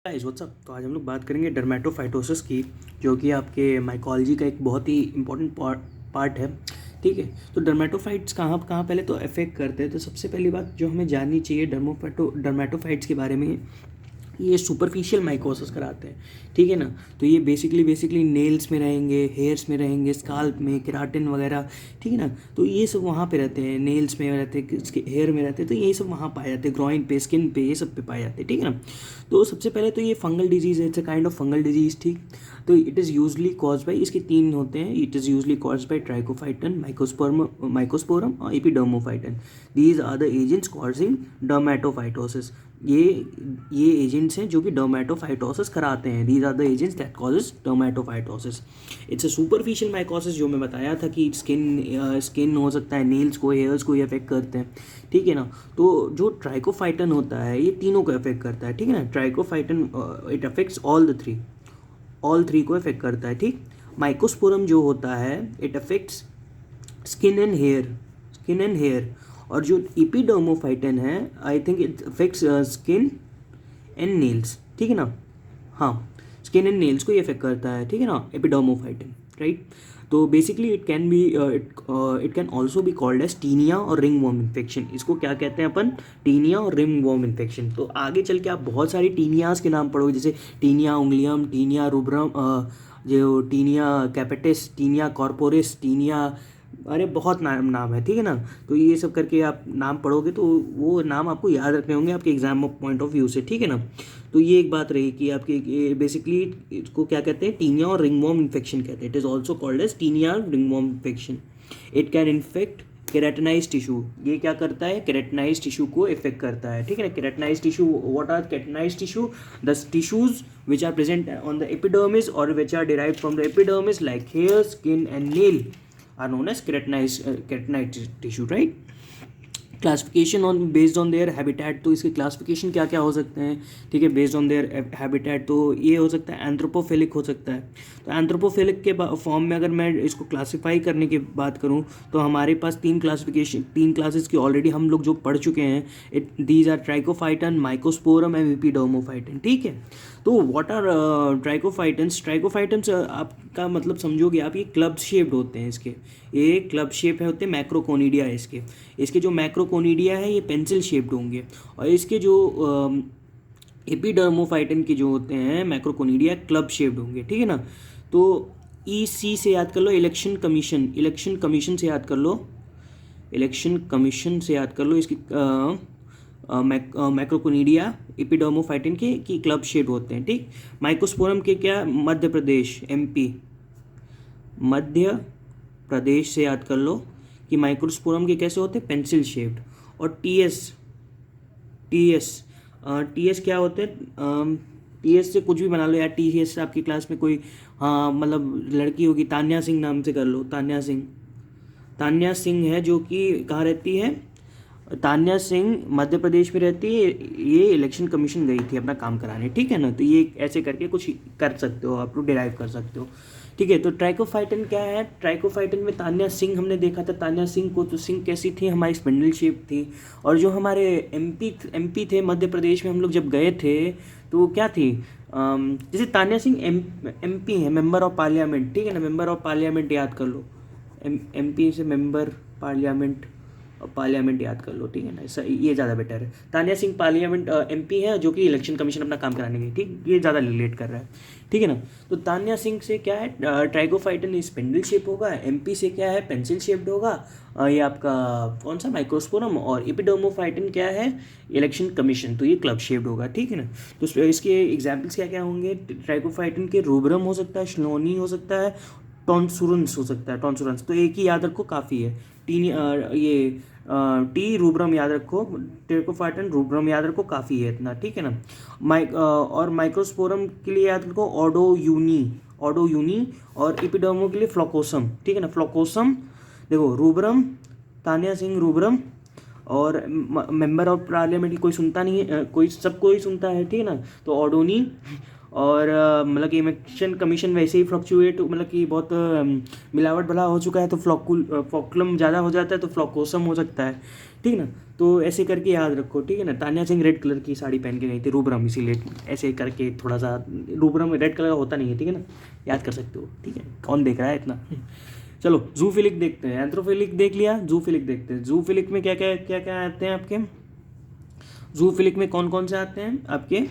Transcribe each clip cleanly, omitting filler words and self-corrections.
Guys what's up. तो आज हम लोग बात करेंगे डर्मेटोफाइटोसिस की, जो कि आपके माइकोलॉजी का एक बहुत ही इंपॉर्टेंट पार्ट है। ठीक है, तो डर्मेटोफाइट्स कहाँ कहाँ पहले तो अफेक्ट करते हैं। तो सबसे पहली बात जो हमें जाननी चाहिए डर्मेटोफाइट्स के बारे में, ये सुपरफिशियल माइकोसिस कराते हैं। ठीक है ना। तो ये बेसिकली नेल्स में रहेंगे, हेयर्स में रहेंगे, स्काल्प में, केराटिन वगैरह। ठीक है ना। तो ये सब वहाँ पे रहते हैं, नेल्स में रहते हैं, हेयर में रहते हैं। तो ये सब वहाँ पाए जाते हैं, ग्रॉइन पे, स्किन पे, ये सब पे पाए जाते हैं। ठीक है ना। तो सबसे पहले तो ये फंगल डिजीज़ है, it's a kind of fungal disease. ठीक। तो it is usually cause by, इसके तीन होते हैं। It is usually cause by trichophyton, microsporum और epidermophyton. These are the agents causing dermatophytosis. ये एजेंट्स हैं जो कि डर्मेटोफाइटोसिस कराते हैं। These are the agents that causes dermatophytosis. It's a superficial mycosis, जो मैं बताया था कि स्किन हो सकता है, नेल्स को, हेयर्स को ये अफेक्ट करते हैं। ठीक है ना। तो जो ट्राइकोफाइटन होता है ये तीनों को अफेक्ट करता है। ठीक है ना। Trichophyton it affects all three को अफेक्ट करता है। ठीक। माइकोस्पोरम जो होता है it affects skin and hair. और जो इपिडर्मोफाइटन है I think it affects skin and nails. ठीक है ना। हाँ, स्किन एंड नेल्स को ये अफेक्ट करता है। ठीक है ना, एपिडर्मोफाइटिन। राइट। तो basically it can also be called as tinea और रिंग वॉर्म इन्फेक्शन। इसको क्या कहते हैं अपन? टीनिया और रिंग वॉर्म इन्फेक्शन। तो आगे चल के आप बहुत सारी टीनियाज के नाम पढ़ोगे, जैसे टीनिया उंगलियम, टीनिया रूब्रम, जो tinea capitis, tinea corporis, tinea, अरे बहुत नाम है। ठीक है ना। तो ये सब करके आप नाम पढ़ोगे तो वो नाम आपको याद रखने होंगे आपके एग्जाम पॉइंट ऑफ व्यू से। ठीक है ना। तो ये एक बात रही कि आपके बेसिकली इसको क्या कहते हैं? टीनिया और रिंगवॉर्म इन्फेक्शन कहते हैं। It is also called as tinea ringworm infection. It can infect keratinize tissue. ये क्या करता है? केराटिनाइज टिश्यू को इफेक्ट करता है। ठीक है ना। Keratinize tissue, what are keratinize tissue? The tissues which are present on the epidermis or which are derived from the epidermis like hair, skin and nail are known as keratinized tissue, right? Classification on based on their habitat. तो इसके classification क्या क्या हो सकते हैं? ठीक है, based on their habitat. तो ये हो सकता है एंथ्रोपोफिलिक हो सकता है। तो एंथ्रोपोफिलिक के फॉर्म में अगर मैं इसको क्लासीफाई करने की बात करूं तो हमारे पास तीन क्लासेस की ऑलरेडी हम लोग जो पढ़ चुके हैं। These are trichophyton, microsporum and epidermophyton. ठीक है। तो व्हाट आर ट्राइकोफाइटन्स आपका मतलब समझोगे आप, ये क्लब शेप्ड होते हैं। ये क्लब शेप है होते हैं, मैक्रोकोनिडिया है इसके जो मैक्रोकोनिडिया है ये पेंसिल शेप्ड होंगे। और इसके जो एपिडर्मोफाइटन के जो होते हैं मैक्रोकोनिडिया क्लब शेप्ड होंगे। ठीक है ना। तो ईसी से याद कर लो, इलेक्शन कमीशन से याद कर लो, इसकी मैक्रोकोनिडिया एपिडर्मोफाइटिन के की क्लब शेड होते हैं। ठीक। माइकोस्पोरम के क्या? मध्य प्रदेश से याद कर लो कि माइक्रोस्पोरम के कैसे होते हैं? Pencil shaped. और टीएस क्या होते हैं? टीएस से कुछ भी बना लो यार। टीएस से आपकी क्लास में कोई, हाँ मतलब लड़की होगी, तान्या सिंह नाम से कर लो। तान्या सिंह है, जो कि कहाँ रहती है? तान्या सिंह मध्य प्रदेश में रहती है। ये इलेक्शन कमीशन गई थी अपना काम कराने। ठीक है ना। तो ये ऐसे करके कुछ कर सकते हो, आप लोग डिराइव कर सकते हो। ठीक है। तो ट्राइकोफाइटन क्या है? ट्राइकोफाइटन में तान्या सिंह हमने देखा था। तान्या सिंह को, तो सिंह कैसी थी? हमारी स्पिंडल शेप थी। और जो हमारे एमपी थे मध्य प्रदेश में, हम लोग जब गए थे तो वो क्या थी? जैसे तान्या सिंह एमपी है, मेंबर ऑफ पार्लियामेंट। ठीक है ना। मेंबर ऑफ पार्लियामेंट याद कर लो, एमपी से मेंबर पार्लियामेंट याद कर लो। ठीक है ना। ये ज़्यादा बेटर है। तान्या सिंह पार्लियामेंट एमपी है, जो कि इलेक्शन कमीशन अपना काम कराने गई। ठीक, ये ज़्यादा रिलेट कर रहा है। ठीक है ना। तो तान्या सिंह से क्या है? ट्राइकोफाइटन स्पिंडल शेप होगा। एमपी से क्या है? पेंसिल शेप्ड होगा। ये आपका कौन सा? माइक्रोस्पोरम। और एपिडर्मोफाइटन क्या है? Election commission. तो ये क्लब शेप्ड होगा। ठीक है ना। तो इसके एग्जाम्पल्स क्या क्या होंगे? ट्राइकोफाइटन के रूब्रम हो सकता है, श्लोनी हो सकता है, टॉन्सुरंस हो सकता है। टॉन्सुरंस तो एक ही याद रखो, काफ़ी है। ये टी रूब्रम याद रखो, ट्राइकोफाइटन रूब्रम याद रखो, काफ़ी है इतना। ठीक है ना। और माइक्रोस्पोरम के लिए याद रखो ऑडोयूनी। और एपिडर्मो के लिए फ्लोकोसम। ठीक है ना। फ्लोकोसम देखो, रूब्रम, तान्या सिंह रूब्रम। और मेंबर ऑफ पार्लियामेंट कोई सुनता नहीं है, कोई सुनता है। ठीक है ना। तो ऑडोनी और मतलब कि इमिशन कमीशन वैसे ही फ्लक्चुएट, मतलब कि बहुत मिलावट भला हो चुका है तो फ्लॉकुलम ज़्यादा हो जाता है तो फ्लॉकोसम हो सकता है, ठीक है ना। तो ऐसे करके याद रखो, ठीक है ना। तान्या सिंह रेड कलर की साड़ी पहन के गई थी, रूबरम, इसीलिए ऐसे करके थोड़ा सा, रूबरम रेड कलर का होता नहीं है, ठीक है ना, याद कर सकते हो, ठीक है। कौन देख रहा है इतना। चलो जूफिलिक देखते हैं, एंथ्रोफिलिक देख लिया, जूफिलिक देखते हैं। जूफिलिक में क्या क्या क्या क्या आते हैं आपके, जूफिलिक में कौन कौन से आते हैं आपके,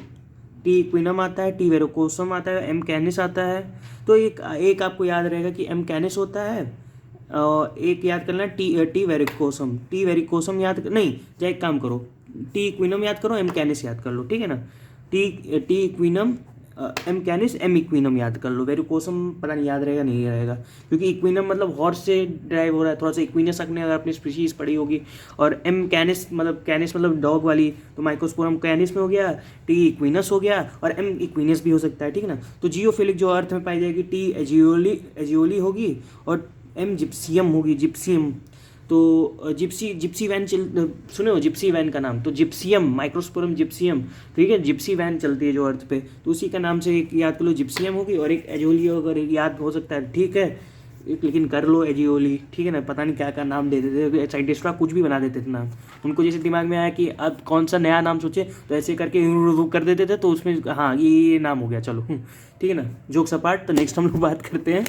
टी इक्विनम आता है, टी वेरोकोसम आता है, एम कैनिस आता है। तो एक आपको याद रहेगा कि एम कैनिस होता है, और एक याद करना टी वेरिकोसम, टी वेरिकोसम याद नहीं, चाहे एक काम करो, टी इक्विनम याद करो, एम कैनिस याद कर लो, ठीक है ना। टी इक्विनम, एम कैनिस, एम इक्विनम याद कर लो। वेरिकोसम पता नहीं याद रहेगा नहीं रहेगा, क्योंकि इक्विनम मतलब हॉर्स से ड्राइव हो रहा है, थोड़ा सा इक्विनस आपने अगर अपनी स्पीशीज पढ़ी होगी। और एम कैनिस मतलब, कैनिस मतलब डॉग वाली, तो माइकोस्पोरम कैनिस में हो गया, टी इक्विनस हो गया, और एम इक्विनस भी हो सकता है, ठीक है ना। तो जियोफिलिक जो अर्थ में पाई जाएगी, टी एजियोली होगी, और एम जिप्सियम होगी, जिप्सियम। तो जिप्सी वैन सुने हो जिप्सी वैन का नाम, तो जिप्सियम, माइक्रोस्पोरम जिप्सियम, ठीक है, जिप्सी वैन चलती है जो अर्थ पे, तो उसी का नाम से एक याद कर लो, जिप्सियम होगी, और एक एजियोली अगर एक याद हो सकता है, ठीक है, एक लेकिन कर लो एजियोली, ठीक है ना। पता नहीं क्या क्या नाम दे देते थे साइंटिस्ट, का कुछ भी बना देते थे नाम, उनको जैसे दिमाग में आया कि अब कौन सा नया नाम सोचे तो ऐसे करके कर देते थे, तो उसमें हाँ ये नाम हो गया, चलो ठीक है ना। जोक्स अपार्ट, तो नेक्स्ट हम लोग बात करते हैं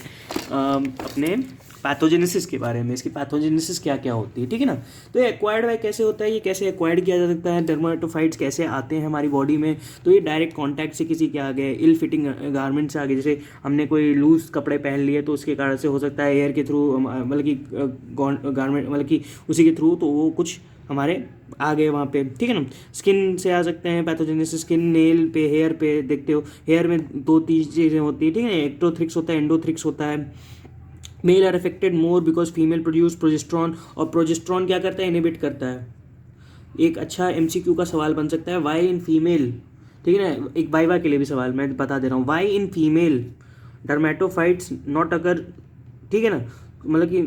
अपने पैथोजेनेसिस के बारे में, इसकी पैथोजेनेसिस क्या क्या होती है, ठीक है ना। तो ये एक्वायर्ड बाय कैसे होता है, ये कैसे एक्वायर्ड किया जा सकता है, डर्मेटोफाइट्स कैसे आते हैं हमारी बॉडी में। तो ये डायरेक्ट कांटेक्ट से किसी के आ गए, इल फिटिंग गारमेंट से आ गए, जैसे हमने कोई लूज कपड़े पहन लिए तो उसके कारण से हो सकता है एयर के थ्रू, मतलब कि गारमेंट मतलब कि उसी के थ्रू, तो वो कुछ हमारे आ गए वहाँ पे, ठीक है ना। स्किन से आ सकते हैं पैथोजेनेसिस, स्किन, नेल पे, हेयर पे, देखते हो हेयर में 2-3 चीज़ें होती है, ठीक है। एक्टोथ्रिक्स होता है, एंडोथ्रिक्स होता है। Male are affected more because female produce progesterone, और प्रोजेस्ट्रॉन क्या करता है, इनहिबिट करता है। एक अच्छा एमसीक्यू का सवाल बन सकता है, वाई इन फीमेल, ठीक है ना, एक वाइवा के लिए भी सवाल मैं बता दे रहा हूँ, why in female dermatophytes not occur, ठीक है ना, मतलब कि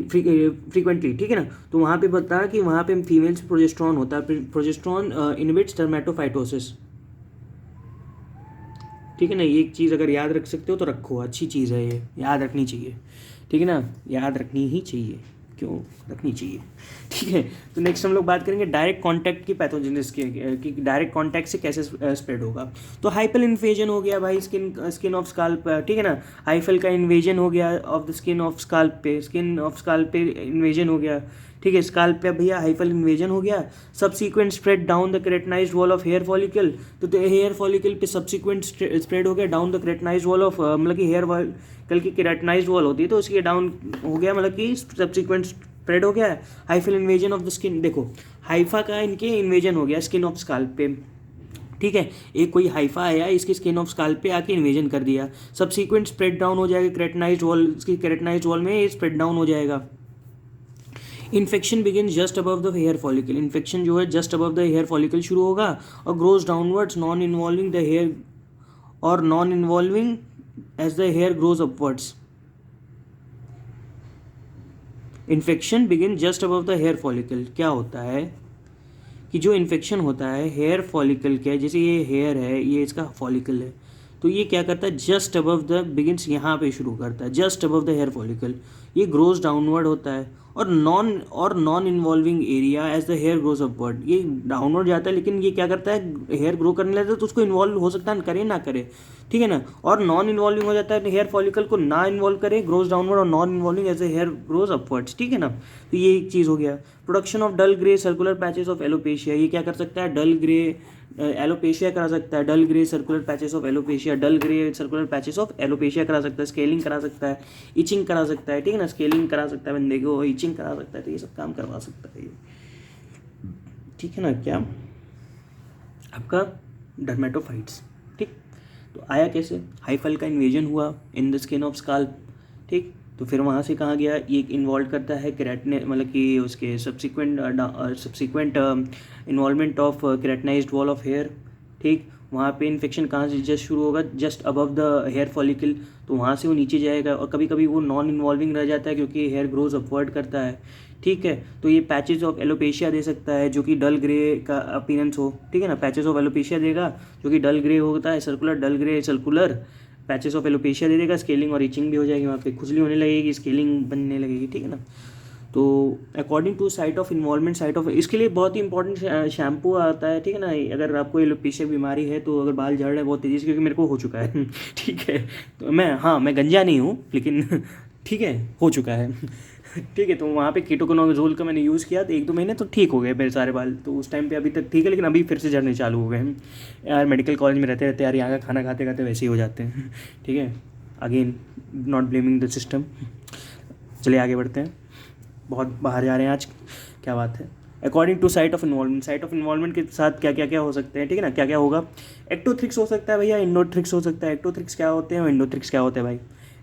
फ्रीक्वेंटली, ठीक है ना। तो वहाँ पे बता कि वहाँ पे फीमेल से प्रोजेस्ट्रॉन होता है, प्रोजेस्ट्रॉन इनहिबिट्स डर्मेटोफाइटोसिस, ठीक है ना। ये एक चीज़ अगर याद रख सकते हो तो रखो, अच्छी चीज़ है ये, याद रखनी चाहिए, ठीक है ना, याद रखनी ही चाहिए, क्यों रखनी चाहिए, ठीक है। तो नेक्स्ट हम लोग बात करेंगे डायरेक्ट कांटेक्ट की पैथोजेनिस कि डायरेक्ट कांटेक्ट से कैसे स्प्रेड होगा। तो हाइफल इन्वेजन हो गया भाई, स्किन ऑफ स्काल्प, ठीक है ना, हाइफल का इन्वेजन हो गया of the skin of scalp पे, स्किन ऑफ स्काल्प पे इन्वेजन हो गया, ठीक है, स्काल्प पे भैया हाइफल इन्वेजन हो गया। Subsequent spread down the keratinized wall of hair follicle, तो हेयर फॉलिकल पे सब्सीक्वेंट स्प्रेड हो गया down the keratinized wall of, मतलब कि हेयर फॉलिकल की केराटिनाइज्ड वॉल होती है तो उसकी डाउन हो गया, मतलब कि सब्सीक्वेंट स्प्रेड हो गया है। Hyphal invasion of the skin, देखो हाइफा का इनके इन्वेजन हो गया स्किन ऑफ स्काल्प पे, ठीक है, एक कोई हाइफा आया इसकी स्किन ऑफ स्काल्प पे आके इन्वेजन कर दिया, सब्सीक्वेंट स्प्रेड डाउन हो जाएगा केराटिनाइज्ड वॉल, इसकी केराटिनाइज्ड वॉल में स्प्रेड डाउन हो जाएगा। Infection begin just above the hair follicle, infection जो है just above the hair follicle शुरू होगा और grows downwards non involving the hair, और non involving as the hair grows upwards. Infection begin just above the hair follicle, क्या होता है कि जो इन्फेक्शन होता है हेयर फॉलिकल के, जैसे ये हेयर है, ये इसका फॉलिकल है, तो ये क्या करता है जस्ट अबव द बिगिन्स, यहाँ पे शुरू करता है just above the hair follicle, ये ग्रोज डाउनवर्ड होता है, और non involving area as the hair grows upward, ये डाउनवर्ड जाता है लेकिन ये क्या करता है हेयर ग्रो करने लगता है तो उसको इन्वॉल्व हो सकता है करे ना करे, ठीक है ना। और नॉन इन्वॉल्विंग हो जाता है हेयर फॉलिकल को ना इन्वॉल्व करे, ग्रोज डाउनवर्ड, और non involving as a hair grows upwards, ठीक है ना। तो ये एक चीज़ हो गया। Production of dull grey circular patches of alopecia, ये क्या कर सकता है डल ग्रे एलोपेशिया करा सकता है, dull grey circular patches of alopecia, dull grey circular patches of alopecia करा सकता है, स्केलिंग करा सकता है, इचिंग करा सकता है, ठीक है ना, स्केलिंग करा सकता है बंदे को, इचिंग करा सकता है, तो ये सब काम करवा सकता है ये, ठीक है ना। क्या आपका डर्मेटोफाइट्स, ठीक, तो आया कैसे, हाइफल का इन्वेजन हुआ in the skin of scalp, ठीक, तो फिर वहाँ से कहाँ गया, ये इन्वॉल्व करता है केराटिन, मतलब कि उसके subsequent involvement of keratinized wall of hair, ठीक, वहाँ पे इन्फेक्शन कहाँ से जस्ट शुरू होगा just above the hair follicle, तो वहाँ से वो नीचे जाएगा, और कभी कभी वो नॉन इन्वॉल्विंग रह जाता है क्योंकि हेयर ग्रोज अपवर्ड करता है, ठीक है। तो ये पैचेज ऑफ एलोपेशिया दे सकता है जो कि डल ग्रे का अपीयरेंस हो, ठीक है ना, पैचेज ऑफ एलोपेशिया देगा जो कि डल ग्रे होता है, circular dull grey circular patches of alopecia दे देगा। स्केलिंग और इचिंग भी हो जाएगी, वहाँ पे खुजली होने लगेगी, स्केलिंग बनने लगेगी, ठीक है ना। तो according to site of involvement, site of, इसके लिए बहुत ही इंपॉर्टेंट शैम्पू आता है, ठीक है ना। अगर आपको एलोपेशिया बीमारी है तो अगर बाल झड़ रहे हैं बहुत तेज़ी से, क्योंकि मेरे को हो चुका है ठीक है। तो मैं गंजा नहीं हूँ लेकिन ठीक है, हो चुका है ठीक है। तो वहाँ पे कीटोकोनाजोल का मैंने यूज़ किया तो 1-2 महीने तो ठीक हो गए मेरे सारे बाल, तो उस टाइम पे अभी तक ठीक है, लेकिन अभी फिर से झड़ने चालू हो गए हैं यार। मेडिकल कॉलेज में रहते रहते यार, यहाँ का खाना खाते खाते वैसे ही हो जाते हैं ठीक है। Again not blaming the system. चलिए आगे बढ़ते हैं, बहुत बाहर जा रहे हैं आज, क्या बात है। According to site of involvement, site of involvement के साथ क्या क्या क्या हो सकते हैं, ठीक है ना, क्या क्या होगा। एक्टोथ्रिक्स हो सकता है भैया, इंडोथ्रिक्स हो सकता है। एक्टोथ्रिक्स क्या होते हैं और इंडोथ्रिक्स क्या होते हैं भाई।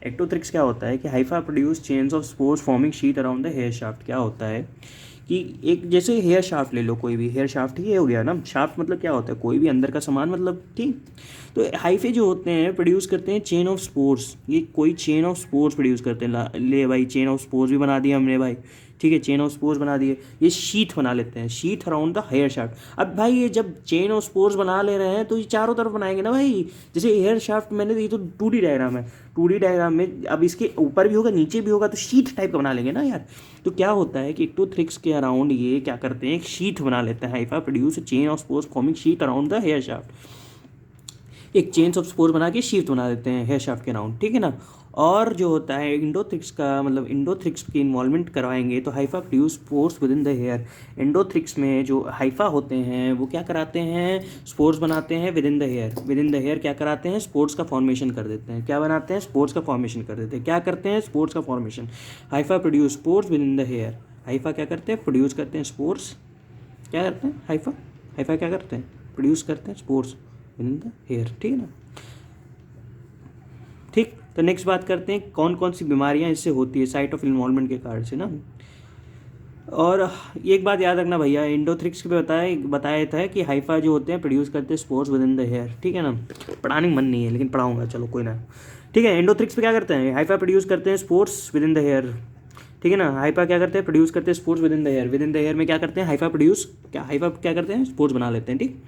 एक्टोथ्रिक्स क्या होता है कि hyphae produce chains of spores forming sheet around the hair shaft. क्या होता है कि एक जैसे हेयर शाफ्ट ले लो, कोई भी हेयर शाफ्ट ही हो गया ना, शाफ्ट मतलब क्या होता है, कोई भी अंदर का सामान मतलब, ठीक। तो हाइफे जो होते हैं प्रोड्यूस करते हैं चेन ऑफ स्पोर्स, ये कोई चेन ऑफ स्पोर्स प्रोड्यूस करते हैं। ले भाई, चेन ऑफ स्पोर्स भी बना दिया हमने भाई, ठीक है, चेन ऑफ स्पोर्स बना दिए। ये शीट बना लेते हैं, sheet around the hair shaft. अब भाई ये जब चेन ऑफ स्पोर्स बना ले रहे हैं तो ये चारों तरफ बनाएंगे ना भाई। जैसे हेयर शाफ्ट मैंने, ये तो 2D डायग्राम है, 2D डायग्राम में अब इसके ऊपर भी होगा नीचे भी होगा, तो शीट टाइप का बना लेंगे ना यार। तो क्या होता है कि एक्टोथ्रिक्स के अराउंड ये क्या करते हैं, एक शीट बना लेते हैं। Hyphae produce chain of spores forming sheet around the hair shaft. एक चेन ऑफ स्पोर बना के शीट बना देते हैं हेयर शाफ्ट के अराउंड, ठीक है ना। और जो होता है इंडोथ्रिक्स का मतलब, इंडोथ्रिक्स की इन्वॉल्वमेंट करवाएंगे तो hypha produce spores within the hair. Endothrix में जो हाइफा होते हैं वो क्या कराते हैं, स्पोर्स बनाते हैं within the hair. Within the hair क्या कराते हैं, स्पोर्स का फॉर्मेशन कर देते हैं। क्या बनाते हैं, स्पोर्स का फॉर्मेशन कर देते हैं। क्या करते हैं, स्पोर्स का formation. Hyphae produce spores within the hair. Hyphae क्या करते हैं, प्रोड्यूस करते हैं स्पोर्स। क्या करते हैं हाइफा, हाइफा क्या करते हैं, प्रोड्यूस करते हैं spores within the hair, ठीक है ना। ठीक, तो नेक्स्ट बात करते हैं कौन कौन सी बीमारियां इससे होती है साइट ऑफ इन्वॉल्वमेंट के कारण से ना। और एक बात याद रखना भैया, इंडोथ्रिक्स पे बताया था कि हाइफा जो होते हैं प्रोड्यूस करते हैं spores within the hair, ठीक है ना। पढ़ाने में मन नहीं है लेकिन पढ़ाऊंगा, चलो कोई ना, ठीक है। इंडोथ्रिक्स पे क्या करते हैं, हाइफा प्रोड्यूस करते हैं spores within the hair, ठीक है ना। हाइफा क्या करते हैं, प्रोड्यूस करते हैं spores within the hair. Within the hair में क्या करते हैं, हाइफा क्या करते हैं, स्पोर्स बना लेते हैं, ठीक।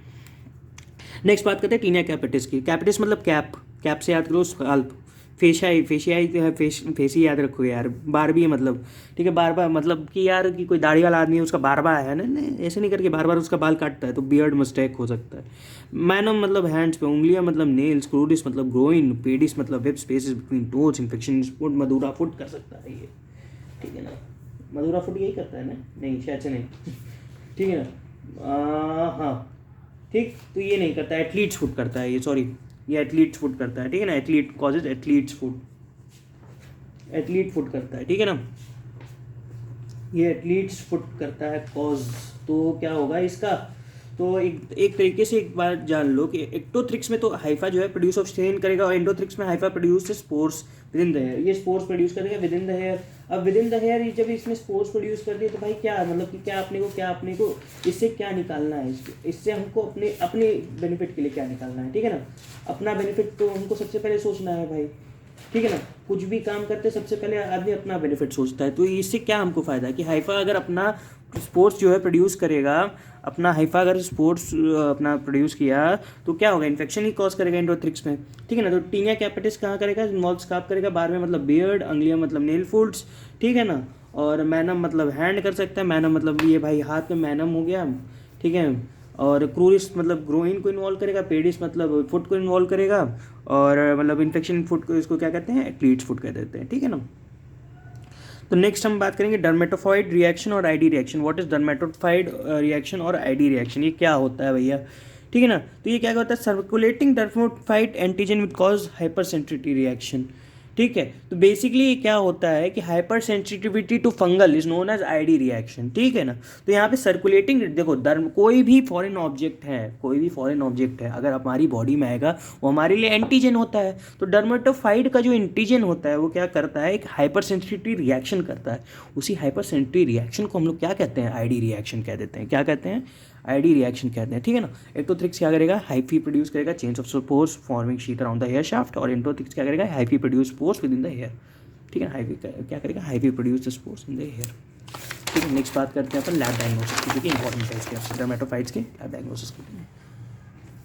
नेक्स्ट बात करते हैं टीनिया कैपिटिस की। कैपिटिस मतलब कैप, कैप से याद करो स्काल्प। फेसी याद रखो यार, बारबी मतलब, ठीक है। बारबा मतलब कि यार कि कोई दाढ़ी वाला आदमी है उसका बारबा है ना, नहीं ऐसे नहीं करके बार बार उसका बाल काटता है तो बियर्ड मिस्टेक हो सकता है। मैनम मतलब हैंड्स पे, उंगलियां मतलब नेल्स, क्रूडिस मतलब ग्रोइन, पेडिस मतलब web spaces between toes, infection foot, Madura foot कर सकता है ये, ठीक है ना। मधुरा फुट यही करता है ना, नहीं शायद से नहीं ठीक है ना। हाँ ठीक, तो ये नहीं करता, एथलीट्स फुट करता है ये, सॉरी ये एथलीट्स फुट करता है, ठीक है ना। Athlete causes athletes foot, athlete foot करता है, ठीक है ना। ये एथलीट्स फुट करता है कॉज, तो क्या होगा इसका, तो एक तरीके से एक बार जान लो कि एक्टोथ्रिक्स में तो हाइफा जो है प्रोड्यूस ऑफ स्टेन करेगा, और एंडोथ्रिक्स में hyphae produce spores within the hair. ये स्पोर्स प्रोड्यूस करेगा विद इन द हेयर। अब विद इन द हेयर जब इसमें स्पोर्स प्रोड्यूस कर दिए तो भाई क्या मतलब कि क्या अपने को इससे क्या निकालना है, इससे हमको अपने बेनिफिट के लिए क्या निकालना है, ठीक है ना। अपना बेनिफिट तो हमको सबसे पहले सोचना है भाई, ठीक है ना। कुछ भी काम करते सबसे पहले आदमी अपना बेनिफिट सोचता है, तो इससे क्या हमको फ़ायदा है कि हाइफा अगर अपना स्पोर्ट्स जो है प्रोड्यूस करेगा, अपना हाइफा अगर स्पोर्ट्स अपना प्रोड्यूस किया तो क्या होगा, इन्फेक्शन ही कॉज करेगा एंडोथ्रिक्स में, ठीक है ना। तो टीनिया कैपिटिस कहाँ करेगा, इन्वॉल्व स्कार्प करेगा, बार में मतलब बियर्ड, अंगलिया मतलब नेल फुट्स, ठीक है ना। और मैनम मतलब हैंड कर सकता है, मैनम मतलब ये भाई हाथ में मैनम हो गया, ठीक है। और क्रूरिस मतलब ग्रोइन को इन्वॉल्व करेगा, पेडिस मतलब फुट को इन्वॉल्व करेगा, और मतलब इन्फेक्शन फुट को इसको क्या कहते हैं, एथलीट्स फुट कह देते हैं, ठीक है ना। तो नेक्स्ट हम बात करेंगे डर्मेटोफाइड रिएक्शन और ID reaction. What is dermatophytid reaction और आईडी रिएक्शन, ये क्या होता है भैया, ठीक है ना। तो ये क्या होता है, circulating dermatophytid antigen with cause hypersensitivity reaction, ठीक है। तो बेसिकली क्या होता है कि hypersensitivity to fungal is known as ID reaction, ठीक है ना। तो यहाँ पे सर्कुलेटिंग, देखो कोई भी फॉरेन ऑब्जेक्ट है अगर हमारी बॉडी में आएगा वो हमारे लिए एंटीजन होता है। तो डर्मेटोफाइड का जो एंटीजन होता है वो क्या करता है, एक हाइपर सेंसिटिविटी रिएक्शन करता है। उसी हाइपर सेंसिटिविटी रिएक्शन को हम लोग क्या कहते हैं, आईडी रिएक्शन कह देते हैं। क्या कहते हैं, आईडी रिएक्शन कहते हैं, ठीक है ना। एक्टोथ्रिक्स क्या करेगा, हाइफी प्रोड्यूस करेगा chains of spores forming sheet around the hair shaft, और एंडोथ्रिक्स क्या करेगा, hyphae produce spores within the hair, ठीक है ना। हाइफी क्या करेगा, hyphae produce the spores in the hair, ठीक है, नेक्स्ट बात करते हैं अपन लैब डायग्नोसिस की, जो कि इंपॉर्टेंट है इसके डर्मेटोफाइट्स के लैब डायग्नोसिस की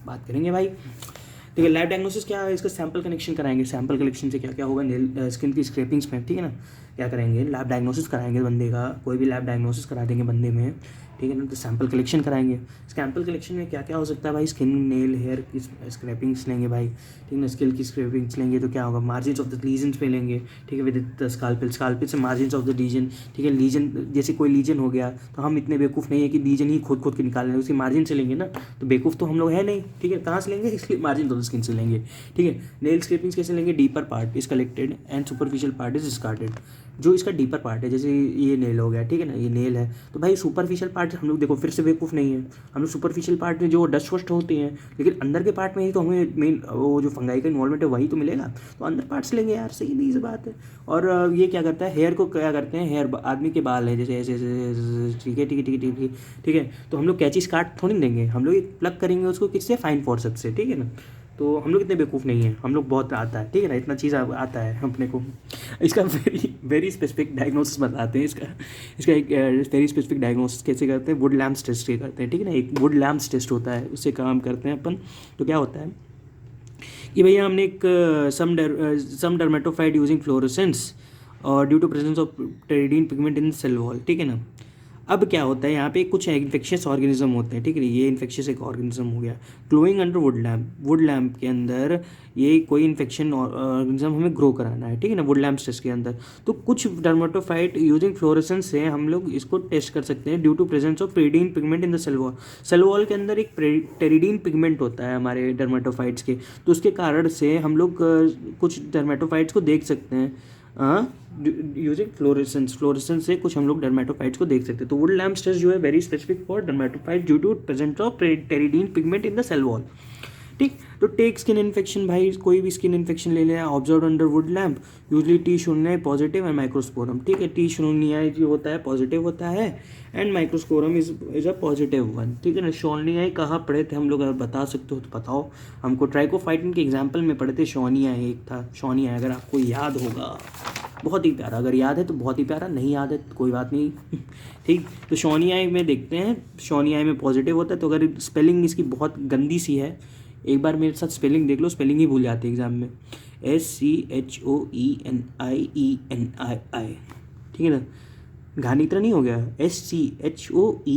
बात करेंगे भाई। ठीक है, लैब डायग्नोसिस क्या है, इसका सैंपल कलेक्शन कराएंगे। सैंपल कलेक्शन से क्या क्या होगा, नेल स्किन की स्क्रैपिंग्स में, ठीक है ना, क्या करेंगे, लैब डायग्नोसिस कराएंगे बंदे का, कोई भी लैब डायग्नोसिस करा देंगे बंदे में, ठीक है ना। तो सैंपल कलेक्शन कराएंगे। सैंपल कलेक्शन में क्या क्या हो सकता है भाई, स्किन, नेल, हेयर की स्क्रैपिंग्स लेंगे भाई, ठीक है ना, स्किन की स्क्रैपिंग्स लेंगे तो क्या होगा, मार्जिन ऑफ द लीजन्स पे लेंगे, ठीक है, विद द स्काल्पेल, स्काल्पेल से मार्जिन ऑफ द लीजन, ठीक है, लीजन जैसे कोई लीजन हो गया तो हम इतने बेवकूफ़ नहीं है कि लीजन ही खोद खोद के निकाल लें, उसकी मार्जिन से लेंगे ना, तो बेवकूफ़ तो हम लोग है नहीं, ठीक है, कहाँ से लेंगे, इसलिए मार्जिन ऑफ द स्किन से लेंगे, ठीक है। नेल स्क्रैपिंग्स कैसे लेंगे, deeper part is collected and superficial part is discarded. जो इसका डीपर पार्ट है, जैसे ये नेल हो गया, ठीक है ना, ये नेल है, तो भाई सुपरफिशियल पार्ट हम लोग देखो फिर से बेवकूफ़ नहीं है, हम लोग सुपरफिशियल पार्ट में जो डस्ट वस्ट होते हैं, लेकिन अंदर के पार्ट में ही तो हमें मेन वो जो फंगाई का इन्वॉल्वमेंट है वही तो मिलेगा, तो अंदर पार्ट्स लेंगे यार, सही नहीं सी बात है। और ये क्या करता है, हेयर को क्या करते हैं, हेयर आदमी के बाल है जैसे ऐसे ऐसे, ठीक है ठीक है ठीक है ठीक है ठीक है, तो हम लोग कैची काट थोड़ी देंगे, हम लोग प्लग करेंगे उसको किससे, फाइन फोर्सेप्स से, ठीक है ना। तो हम लोग इतने बेवकूफ़ नहीं हैं, हम लोग बहुत आता है, ठीक है ना, इतना चीज़ आता है अपने को। इसका वेरी वेरी स्पेसिफिक डायग्नोसिस बताते हैं, इसका एक वेरी स्पेसिफिक डायग्नोसिस कैसे करते हैं, वुड लैम्प्स टेस्ट के करते हैं, ठीक है ना, एक वुड लैम्प्स टेस्ट होता है, उससे काम करते हैं अपन। तो क्या होता है कि भैया हमने एक सम डर्मेटोफाइट यूजिंग फ्लोरोसेंस और due to presence of pteridine pigment in cell wall, ठीक है ना। अब क्या होता है, यहाँ पे कुछ इन्फेक्शियस ऑर्गेनिज्म होते हैं, ठीक है, ये इन्फेक्शियस एक ऑर्गेनिज्म हो गया, ग्लोइंग अंडर वुड लैम्प के अंदर ये कोई इन्फेक्शन ऑर्गेनिज्म हमें ग्रो कराना है, ठीक है ना, वुड लैम्प टेस्ट के अंदर। तो कुछ डर्मेटोफाइट यूजिंग फ्लोरेसेंस से हम लोग इसको टेस्ट कर सकते हैं due to presence of pteridine pigment in the cell wall. Cell wall के अंदर एक टेरिडीन पिगमेंट होता है हमारे डर्मेटोफाइट्स के, तो उसके कारण से हम लोग कुछ डर्मेटोफाइट्स को देख सकते हैं यूजिंग फ्लोरेसेंस से कुछ हम लोग डर्मेटोफाइट्स को देख सकते हैं। तो वुड लैम्प टेस्ट जो है very specific for dermatophyte due to presence of pteridine pigment in the cell wall, ठीक। तो टेक स्किन इन्फेक्शन, भाई कोई भी स्किन इन्फेक्शन ले लिया, observe under root lamp, usually T0 positive and microsporum, ठीक है, T0 जो होता है पॉजिटिव होता है and microsporum is a positive one, ठीक है ना। शोनियाई कहाँ पढ़े थे हम लोग, अगर बता सकते हो तो बताओ हमको। ट्राइकोफाइटिन के एग्जाम्पल में पढ़े थे, शोनियाई एक था, शोनियाई अगर आपको याद होगा, बहुत ही प्यारा, अगर याद है तो बहुत ही प्यारा, नहीं याद है तो कोई बात नहीं, ठीक। तो शोनियाई में देखते हैं, शोनियाई में पॉजिटिव होता है, तो अगर स्पेलिंग इसकी बहुत गंदी सी है, एक बार मेरे साथ स्पेलिंग देख लो, स्पेलिंग ही भूल जाते हैं एग्जाम में, SCHOENIENII, ठीक है ना, घानीत्र नहीं हो गया, SCHOENIENII,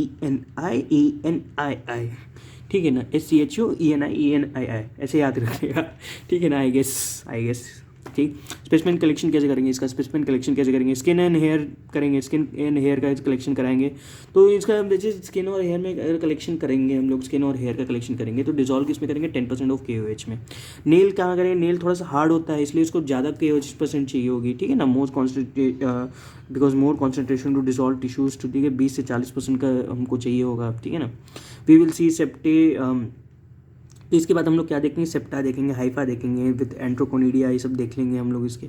ठीक है ना, SCHOENIENII, ऐसे याद रखिएगा, ठीक है ना, आई गेस ठीक। स्पेसिमेन कलेक्शन कैसे करेंगे, इसका स्पेसिमेन कलेक्शन कैसे करेंगे, स्किन एंड हेयर करेंगे, स्किन एंड हेयर का कलेक्शन कराएंगे। तो इसका जैसे स्किन और हेयर में अगर कलेक्शन करेंगे हम लोग, स्किन और हेयर का कलेक्शन करेंगे तो डिजॉल्व किसमें करेंगे, 10% ऑफ KOH में। नेल कहाँ करेंगे, नेल थोड़ा सा हार्ड होता है इसलिए उसको ज़्यादा KOH% चाहिए होगी, ठीक है ना, because more concentration to dissolve tissues, ठीक है, 20 से 40% का हमको चाहिए होगा, ठीक है ना। वी विल सी सेप्टे, तो इसके बाद हम लोग क्या देखेंगे, सेप्टा देखेंगे, हाइफा देखेंगे विद एंट्रोकोनिडिया, ये सब देख लेंगे हम लोग इसके,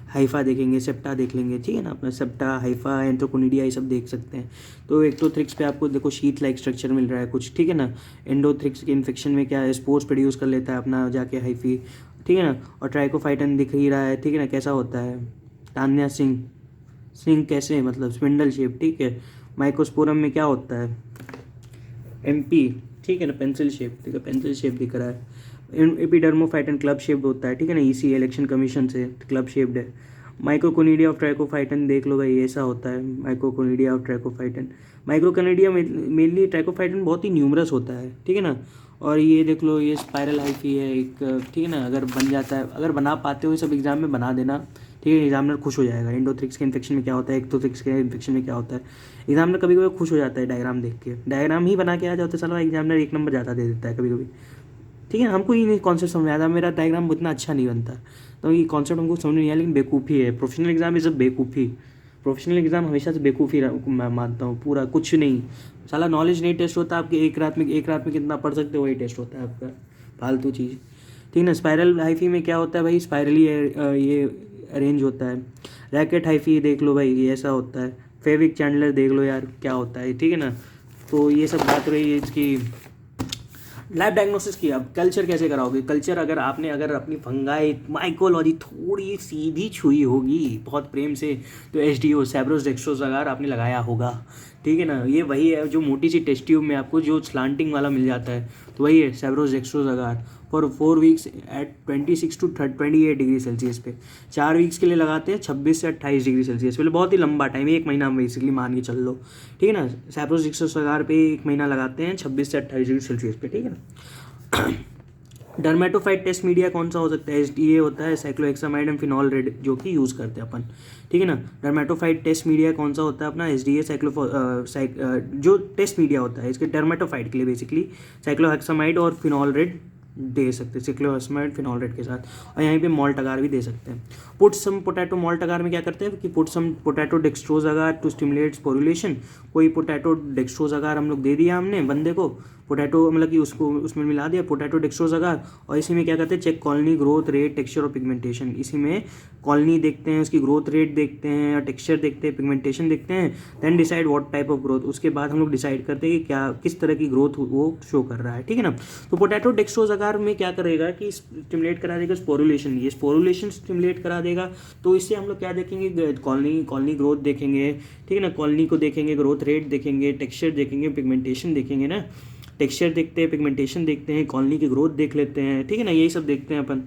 हाइफा देखेंगे, सेप्टा देख लेंगे, ठीक है ना, अपना सेप्टा, हाइफा, एंट्रोकोनिडिया ये सब देख सकते हैं। तो एक्टोथ्रिक्स पे आपको देखो शीट लाइक स्ट्रक्चर मिल रहा है कुछ, ठीक है ना। एंडोथ्रिक्स के इन्फेक्शन में क्या है, स्पोर्स प्रोड्यूस कर लेता है अपना जाके हाइफी, ठीक है ना। और ट्राइकोफाइटन दिख ही रहा है, ठीक है ना, कैसा होता है, तान्या सिंह कैसे, मतलब स्पिंडल शेप, ठीक है। माइक्रोस्पोरम में क्या होता है, MP, ठीक है ना, पेंसिल शेप, ठीक है, पेंसिल शेप दिख रहा है। एपिडर्मोफाइटन क्लब शेप्ड होता है, ठीक है ना, EC इलेक्शन कमीशन से क्लब शेप्ड है। माइक्रोकोनिडिया ऑफ ट्राइकोफाइटन देख लो भाई, ऐसा होता है माइक्रोकोनिडिया ऑफ ट्राइकोफाइटन। माइक्रोकोनिडिया मेनली ट्राइकोफाइटन बहुत ही न्यूमरस होता है, ठीक है ना। और ये देख लो, ये स्पाइरल हाइफी है एक, ठीक है ना, अगर बन जाता है, अगर बना पाते हो ये सब एग्जाम में बना देना, ठीक है, एग्जामिनर खुश हो जाएगा। एंडोथ्रिक्स के इन्फेक्शन में क्या होता है, एक्टोथ्रिक्स के इन्फेक्शन में क्या होता है, एग्जामिनर कभी कभी खुश हो जाता है डायग्राम देख के, डायग्राम ही बना के आ जाते साला एग्जामिनर 1 नंबर ज़्यादा दे देता है कभी कभी, ठीक है। हमको ये कॉन्सेप्ट समझ आता, मेरा डायग्राम उतना अच्छा नहीं बनता, तो ये कॉन्सेप्ट हमको समझ नहीं आया, लेकिन बेवकूफ़ी है, प्रोफेशनल एग्जाम इज़ अ बेवकूफ़ी, प्रोफेशनल एग्जाम हमेशा से बेवकूफ़ी मैं मानता हूँ, पूरा कुछ नहीं, साला नॉलेज नहीं टेस्ट होता आपके, एक रात में कितना पढ़ सकते हो वही टेस्ट होता है आपका, फालतू चीज़, ठीक है ना। स्पाइरल हाइफी में क्या होता है भाई, स्पाइरली ये अरेंज होता है। रैकेट हाइफी देख लो भाई, ये ऐसा होता है। फेविक चैंडलर देख लो यार क्या होता है, ठीक है ना। तो ये सब बात रही है इसकी लैब डायग्नोसिस किया, अब कल्चर कैसे कराओगे? कल्चर अगर अपनी फंगाई माइकोलॉजी थोड़ी सी भी छुई होगी बहुत प्रेम से, तो एचडीओ सैब्रोस डेक्स्ट्रोस अगार आपने लगाया होगा, ठीक है ना। ये वही है जो मोटी सी टेस्ट ट्यूब में आपको जो स्लांटिंग वाला मिल जाता है, तो वही है Sabouraud dextrose agar for 4 weeks at 26 to 28 degree Celsius पे। 4 वीक्स के लिए लगाते हैं 26 से 28 डिग्री सेल्सियस पे, बहुत ही लंबा टाइम, 1 महीना बेसिकली मान के चल लो, ठीक है ना। सैब्रोस डेक्स्ट्रोस अगार पे 1 महीना लगाते हैं 26 से 28 डिग्री सेल्सियस पे, ठीक है ना। डर्मेटोफाइट टेस्ट मीडिया कौन सा हो सकता है? ये होता है साइक्लोहेक्सामाइड एंड फिनॉल रेड, जो कि यूज़ करते हैं अपन, ठीक है ना। डर्मेटोफाइट टेस्ट मीडिया कौन सा होता है अपना? एसडीए जो टेस्ट मीडिया होता है इसके डर्मेटोफाइट के लिए बेसिकली साइक्लोहेक्सामाइड और फिनॉल रेड दे सकते हैं, साइक्लोहेक्सामाइड फिनॉल रेड के साथ। और यहाँ पे मॉल्ट अगार भी दे सकते हैं। Put some potato, malt agar में क्या करते हैं कि put some potato dextrose agar to stimulate sporulation. कोई पोटैटो डेक्सट्रोज अगार हम लोग दे दिया हमने बंदे को, पोटैटो मतलब कि उसको उसमें मिला दिया पोटैटो डेक्स्ट्रोज अगार, और इसी में क्या करते हैं check colony growth rate texture और पिगमेंटेशन। इसी में कॉलोनी देखते हैं, उसकी ग्रोथ रेट देखते हैं, और टेक्सचर देखते हैं, पिगमेंटेशन देखते हैं, then decide what type of growth. उसके बाद हम लोग डिसाइड करते हैं कि क्या किस तरह की ग्रोथ वो शो कर रहा है, ठीक है ना। तो पोटैटो डेक्स्ट्रोज अगार में क्या करेगा कि स्टिमुलेट करा देगा स्पोरुलेशन, ये स्पोरुलेशन स्टिमुलेट करा देगा। तो इससे हम लोग क्या देखेंगे? कॉलोनी ग्रोथ देखेंगे, ठीक है ना। कॉलोनी को देखेंगे, ग्रोथ रेट देखेंगे, टेक्सचर देखेंगे, पिगमेंटेशन देखेंगे ना। टेक्सचर देखते हैं, पिगमेंटेशन देखते हैं, कॉलोनी की ग्रोथ देख लेते हैं, ठीक है ना। यही सब देखते हैं अपन।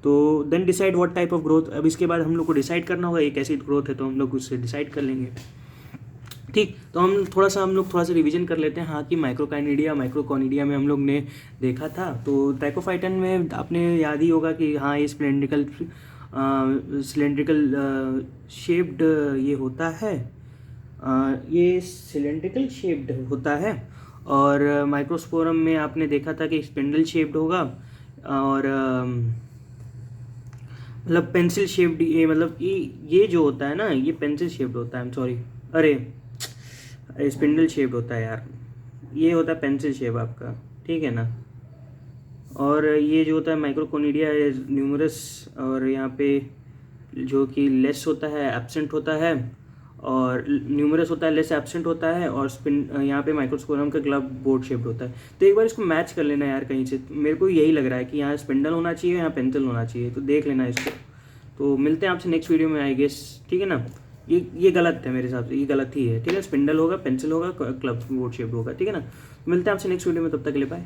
तो then decide what type of growth. अब इसके बाद हम लोग को डिसाइड करना होगा ये कैसी ग्रोथ है, तो हम लोग उससे डिसाइड कर लेंगे, ठीक। तो हम लोग थोड़ा सा रिवीजन कर लेते हैं। हाँ कि माइक्रोकाइनिडिया माइक्रोकॉनिडिया में हम लोग ने देखा था। तो ट्राइकोफाइटन में आपने याद ही होगा कि हाँ ये सिलेंड्रिकल शेप्ड ये होता है, ये सिलेंड्रिकल शेप्ड होता है। और माइक्रोस्पोरम में आपने देखा था कि स्पिंडल शेप्ड होगा, और मतलब पेंसिल शेप्ड, ये मतलब ये जो होता है ना ये पेंसिल शेप्ड होता है। आई एम सॉरी, अरे स्पिंडल शेप्ड होता है यार, ये होता है पेंसिल शेप आपका, ठीक है ना। और ये जो होता है माइक्रोकोनिडिया न्यूमरस, और यहाँ पे जो कि लेस होता है एब्सेंट होता है, और न्यूमरस होता है लेस एब्सेंट होता है, और यहाँ पे माइक्रोस्पोरम का ग्लब बोर्ड शेप्ड होता है। तो एक बार इसको मैच कर लेना यार कहीं से, मेरे को यही लग रहा है कि यहाँ स्पिंडल होना चाहिए, यहाँ पेंसिल होना चाहिए, तो देख लेना इसको। तो मिलते हैं आपसे नेक्स्ट वीडियो में आई गेस, ठीक है ना। ये गलत है मेरे हिसाब से, ये गलत ही है, ठीक है। स्पिंडल होगा, पेंसिल होगा, क्लब बोर्ड शेप्ड होगा, ठीक है ना। मिलते हैं आपसे नेक्स्ट वीडियो में, तब तक के लिए बाय।